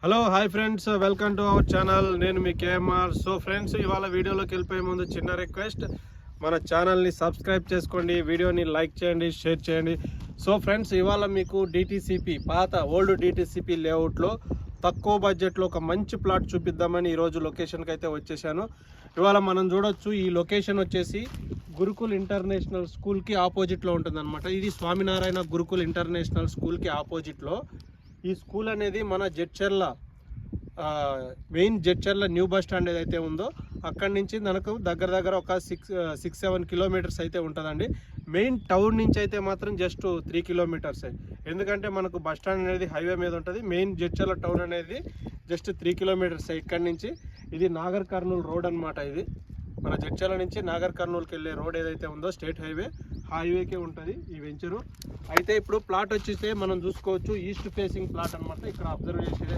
Hello hi friends, welcome to our channel. నేను మీ KMR. So friends, ఇవాళ వీడియోలోకి వెళ్ళిపోయే ముందు చిన్న రిక్వెస్ట్, మన ఛానల్ని సబ్స్క్రైబ్ చేసుకోండి, వీడియోని లైక్ చేయండి, షేర్ చేయండి. సో ఫ్రెండ్స్, ఇవాళ మీకు డిటిసిపి ఓల్డ్ డిటిసిపి లేఅవుట్లో తక్కువ బడ్జెట్లో ఒక మంచి ప్లాట్ చూపిద్దామని ఈరోజు లొకేషన్కి అయితే వచ్చేసాను. ఇవాళ మనం చూడొచ్చు, ఈ లొకేషన్ వచ్చేసి గురుకుల్ ఇంటర్నేషనల్ స్కూల్కి ఆపోజిట్లో ఉంటుందన్నమాట. ఇది స్వామినారాయణ గురుకుల్ ఇంటర్నేషనల్ స్కూల్కి ఆపోజిట్లో. ఈ స్కూల్ అనేది మన main Jadcherla new bus stand ఏదైతే ఉందో అక్కడి నుంచి మనకు దగ్గర ఒక 6-7 కిలోమీటర్స్ అయితే ఉంటుందండి. మెయిన్ టౌన్ నుంచి అయితే మాత్రం జస్ట్ 3 కిలోమీటర్స్. ఎందుకంటే మనకు బస్ స్టాండ్ అనేది హైవే మీద ఉంటుంది. మెయిన్ జడ్చర్ల టౌన్ అనేది జస్ట్ 3 కిలోమీటర్స్ ఇక్కడి నుంచి. ఇది నాగర్ కర్నూలు రోడ్ అనమాట. ఇది మన జడ్చర్ల నుంచి నాగర్ కర్నూలుకి వెళ్ళే రోడ్ ఏదైతే ఉందో స్టేట్ హైవేకే ఉంటుంది ఈ వెంచరు. అయితే ఇప్పుడు ప్లాట్ వచ్చేస్తే మనం చూసుకోవచ్చు, ఈస్ట్ ఫేసింగ్ ప్లాట్ అనమాట. ఇక్కడ అబ్జర్వ్ చేసేదే